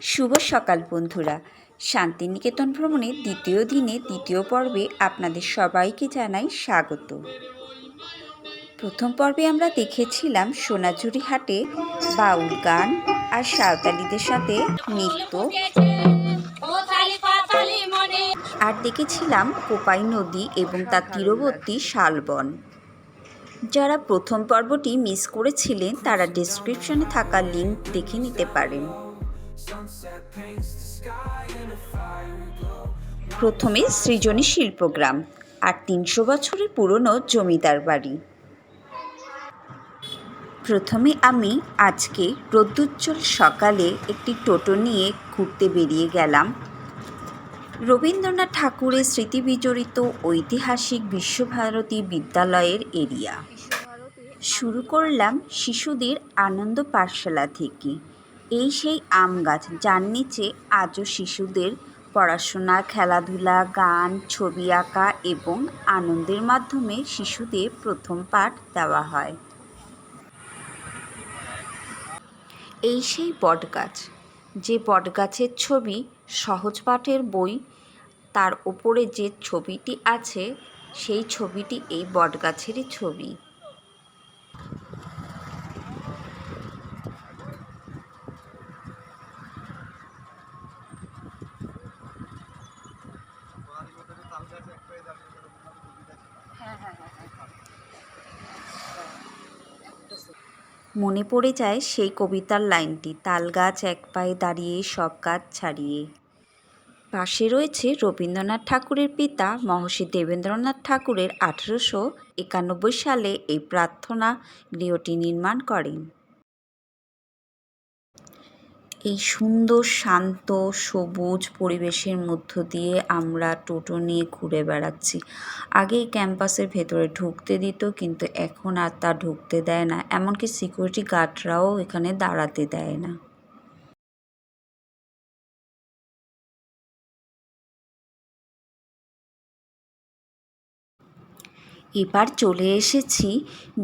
শুভ সকাল বন্ধুরা, শান্তিনিকেতন ভ্রমণের দ্বিতীয় দিনে দ্বিতীয় পর্বে আপনাদের সবাইকে জানাই স্বাগত। প্রথম পর্বে আমরা দেখেছিলাম সোনাঝুরি হাটে বাউল গান আর সাঁওতালিদের সাথে নৃত্য, আর দেখেছিলাম কোপাই নদী এবং তার তীরবর্তী শালবন। যারা প্রথম পর্বটি মিস করেছিলেন তারা ডেসক্রিপশনে থাকা লিঙ্ক দেখে নিতে পারেন। প্রথমে সৃজনী শিল্পগ্রাম আর ৩০০ বছরের পুরনো জমিদার বাড়ি। প্রথমে আমি আজকে রোদ্দুজ্জ্বল সকালে একটি টোটো নিয়ে ঘুরতে বেরিয়ে গেলাম রবীন্দ্রনাথ ঠাকুরের স্মৃতি বিজড়িত ঐতিহাসিক বিশ্বভারতী বিদ্যালয়ের এরিয়া। শুরু করলাম শিশুদের আনন্দ পাঠশালা থেকে। এই সেই আম গাছ যার নিচে আজও শিশুদের পড়াশোনা, খেলাধুলা, গান, ছবি আঁকা এবং আনন্দের মাধ্যমে শিশুদের প্রথম পাঠ দেওয়া হয়। এই সেই বটগাছ, যে বটগাছের ছবি সহজ পাঠের বই, তার ওপরে যে ছবিটি আছে সেই ছবিটি এই বটগাছেরই ছবি। মনে পড়ে যায় সেই কবিতার লাইনটি, তাল গাছ এক পায়ে দাঁড়িয়ে সব গাছ ছাড়িয়ে। পাশে রয়েছে রবীন্দ্রনাথ ঠাকুরের পিতা মহর্ষি দেবেন্দ্রনাথ ঠাকুরের 1891 সালে এই প্রার্থনা গৃহটি নির্মাণ করেন। এই সুন্দর শান্ত সবুজ পরিবেশের মধ্য দিয়ে আমরা টোটো নিয়ে ঘুরে বেড়াচ্ছি। আগে এই ক্যাম্পাসের ভেতরে ঢুকতে দিত, কিন্তু এখন আর তা ঢুকতে দেয় না, এমনকি সিকিউরিটি গার্ডরাও এখানে দাঁড়াতে দেয় না। এবার চলে এসেছি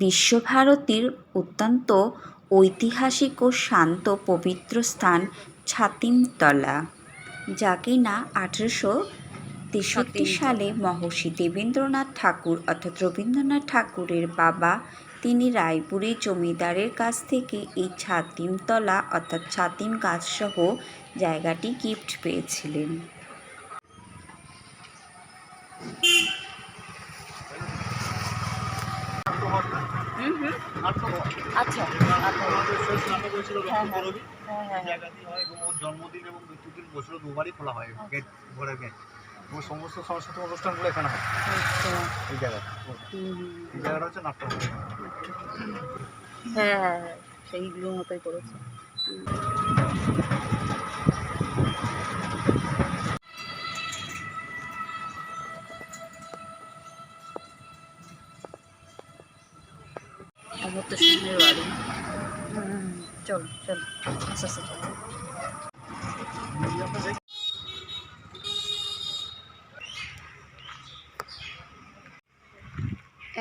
বিশ্বভারতীর অত্যন্ত ঐতিহাসিক ও শান্ত পবিত্র স্থান ছাতিমতলা, যা কিনা 1863 সালে মহর্ষি দেবেন্দ্রনাথ ঠাকুর অর্থাৎ রবীন্দ্রনাথ ঠাকুরের বাবা, তিনি রায়পুরের জমিদারের কাছ থেকে এই ছাতিমতলা অর্থাৎ ছাতিম গাছসহ জায়গাটি গিফট পেয়েছিলেন। আচ্ছা, জন্মদিন এবং মৃত্যুদিন বছরে দুবারই খোলা হয় গেট, ঘরের গেট, এবং সমস্ত সাংস্কৃতিক অনুষ্ঠানগুলো এখানে হয়। এই জায়গাটা হচ্ছে নাট্যমন্দির। হ্যাঁ হ্যাঁ হ্যাঁ, সেইগুলোর মতোই করেছে। আমার তো সামনের বাড়ি। চলো চলো, আস্তে আস্তে চলো।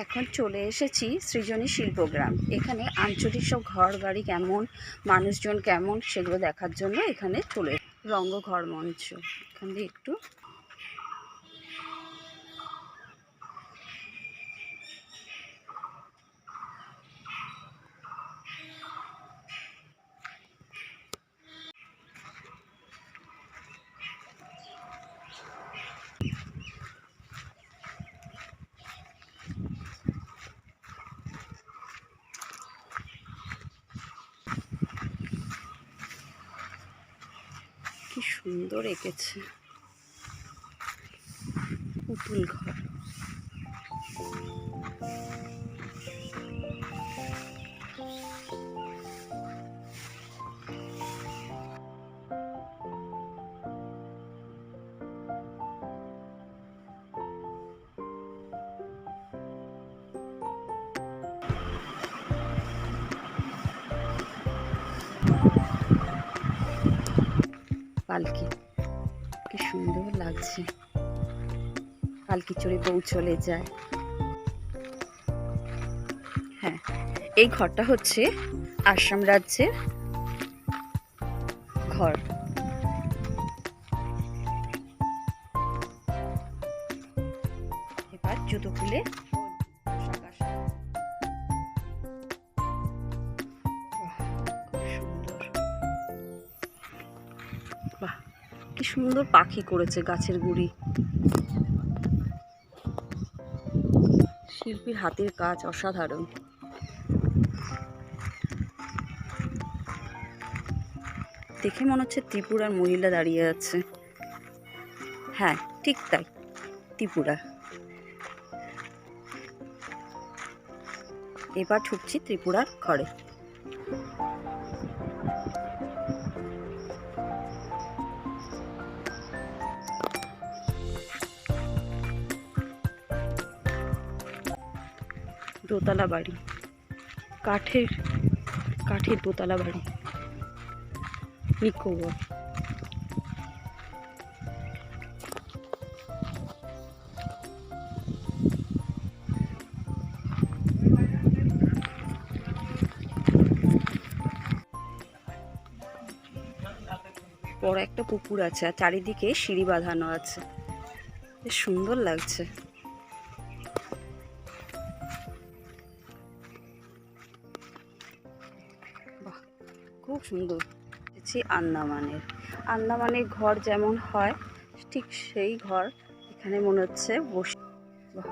এখন চলে এসেছি সৃজনী শিল্পগ্রাম। এখানে আঞ্চলিক সব ঘর বাড়ি কেমন, মানুষজন কেমন, সেগুলো দেখার জন্য এখানে চলে রঙ্গঘর মঞ্চ। এখান দিয়ে একটু কি সুন্দর এঁকেছে পুতুল ঘর। পালকি কি সুন্দর লাগছে, পালকি চড়ে বউ চলে যায়। হ্যাঁ, এই ঘরটা হচ্ছে আসাম রাজ্যের ঘর, জুতো খুলে বাহ, কি সুন্দর পাখি করেছে গাছের গুড়ি। শিল্পীর হাতের কাজ অসাধারণ। দেখে মনে হচ্ছে ত্রিপুরার মহিলা দাঁড়িয়ে আছে। হ্যাঁ, ঠিক তাই, ত্রিপুরা। এবার ঢুকছি ত্রিপুরার ঘরে। দোতলা বাড়ি, কাঠের দোতলা বাড়ি, নিকোবর। বড় একটা পুকুর আছে আর চারিদিকে সিঁড়ি বাঁধানো আছে, বেশ সুন্দর লাগছে। বাহ, খুব সুন্দর। আন্দামানের ঘর যেমন হয় ঠিক সেই ঘর এখানে মনে হচ্ছে বসে। বাহ,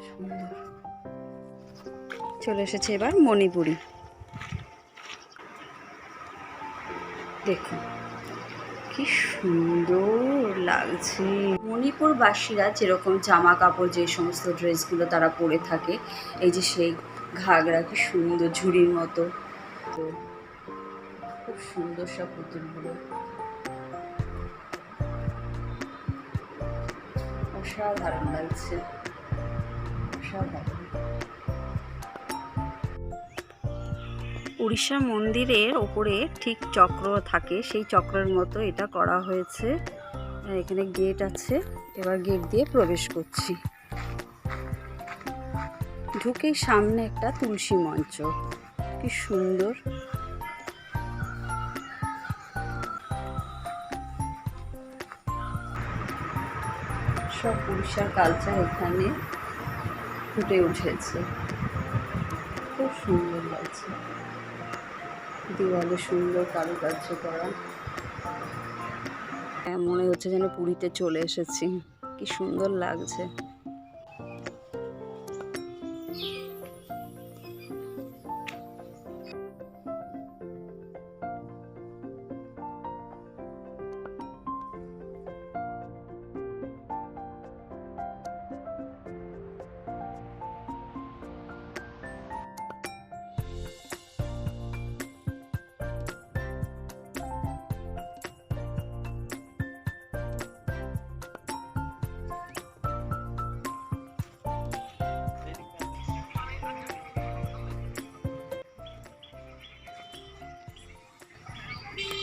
সুন্দর। চলে এসেছে এবার মণিপুরি। দেখুন কি সুন্দর লাগছে। মণিপুরবাসীরা যেরকম জামা কাপড়, যে সমস্ত ড্রেসগুলো তারা পরে থাকে, এই যে সেই ঘাগরা, কি সুন্দর ঝুড়ির মতো, তো খুব সুন্দর সব পুতুলগুলো, অসাধারণ লাগছে, অসাধারণ। উড়িষ্যার মন্দিরের ওপরে ঠিক চক্র থাকে, সেই চক্রের মতো এটা করা হয়েছে। এখানে গেট আছে, এবার গেট দিয়ে প্রবেশ করছি। ঢুকেই সামনে একটা তুলসী মঞ্চ, কি সুন্দর। সব উড়িষ্যার কালচার এখানে ফুটে উঠেছে, খুব সুন্দর লাগছে। দেওয়ালে সুন্দর কারুকার্য করা, মনে হচ্ছে যেন পুরীতে চলে এসেছি, কি সুন্দর লাগছে।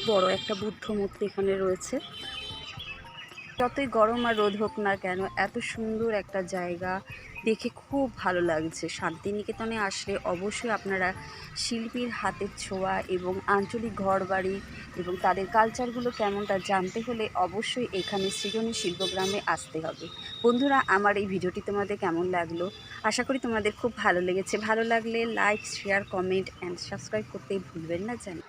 বড় একটা বুদ্ধ মূর্তি এখানে রয়েছে। যতই গরম আর রোদ হোক না কেন, এত সুন্দর একটা জায়গা দেখে খুব ভালো লাগছে। শান্তিনিকেতনে আসলে অবশ্যই আপনারা শিল্পীর হাতের ছোঁয়া এবং আঞ্চলিক ঘরবাড়ি এবং তাদের কালচারগুলো কেমন তা জানতে হলে অবশ্যই এখানে সৃজনী শিল্পগ্রামে আসতে হবে। বন্ধুরা, আমার এই ভিডিওটি তোমাদের কেমন লাগলো? আশা করি তোমাদের খুব ভালো লেগেছে। ভালো লাগলে like, share, comment and subscribe করতে ভুলবেন না যেন।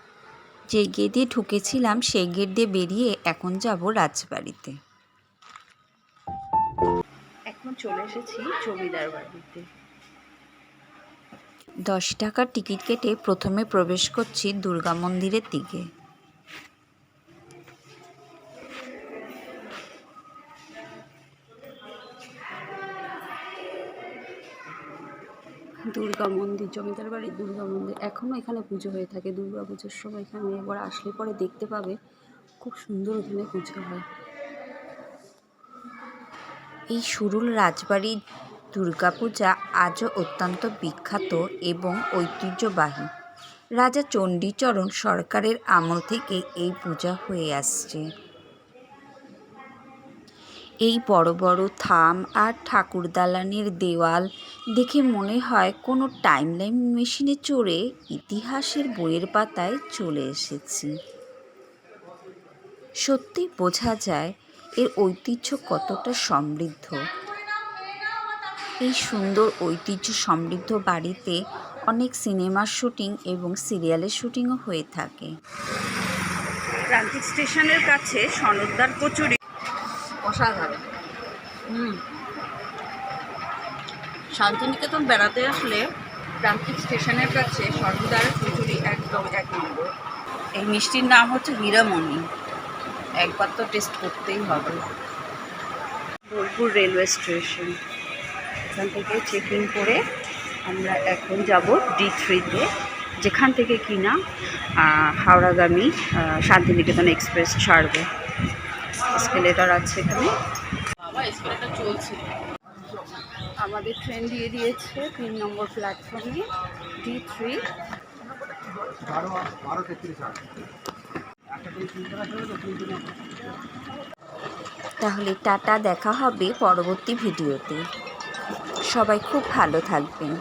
যে গেট দিয়ে ঢুকেছিলাম সেই গেট দিয়ে বেরিয়ে এখন যাব রাজবাড়িতে। এখন চলে এসেছি জমিদার বাড়িতে। 10 টাকার টিকিট কেটে প্রথমে প্রবেশ করছি দুর্গা মন্দিরের দিকে। দুর্গা মন্দির, জমিদার বাড়ির দুর্গা মন্দির, এখনও এখানে পুজো হয়ে থাকে। দুর্গা পুজোর সময় এখানে একবার আসলে পরে দেখতে পাবে, খুব সুন্দর এখানে পুজো হয়। এই সুরুল রাজবাড়ির দুর্গাপূজা আজও অত্যন্ত বিখ্যাত এবং ঐতিহ্যবাহী। রাজা চণ্ডীচরণ সরকারের আমল থেকে এই পূজা হয়ে আসছে। এই বড় বড় থাম আর ঠাকুর দালানের দেওয়াল দেখে মনে হয় কোনো টাইমলাইন মেশিনে চড়ে ইতিহাসের বইয়ের পাতায় চলে এসেছি। সত্যি বোঝা যায় এর ঐতিহ্য কতটা সমৃদ্ধ। এই সুন্দর ঐতিহ্য সমৃদ্ধ বাড়িতে অনেক সিনেমার শুটিং এবং সিরিয়ালের শুটিংও হয়ে থাকে। প্রান্তিক স্টেশনের কাছে সনদদার কচুরি অসাধারণ। শান্তিনিকেতন বেড়াতে আসলে প্রান্তিক স্টেশনের কাছে সনদদার কচুরি একদম এক নম্বর। এই মিষ্টির নাম হচ্ছে হীরামণি, একবার তো টেস্ট করতেই হবে। বোলপুর রেলওয়ে স্টেশন, এখান থেকে চেক ইন করে আমরা এখন যাব D3-তে, যেখান থেকে কিনা হাওড়াগামী শান্তিনিকেতন এক্সপ্রেস ছাড়বে। এসকেলেটার আছে এখানে, এসকেলেটার চলছে। আমাদের ট্রেন দিয়ে দিয়েছে 3 নম্বর প্ল্যাটফর্মে D3। তাহলে টাটা, দেখা হবে পরবর্তী ভিডিওতে। সবাই খুব ভালো থাকবেন।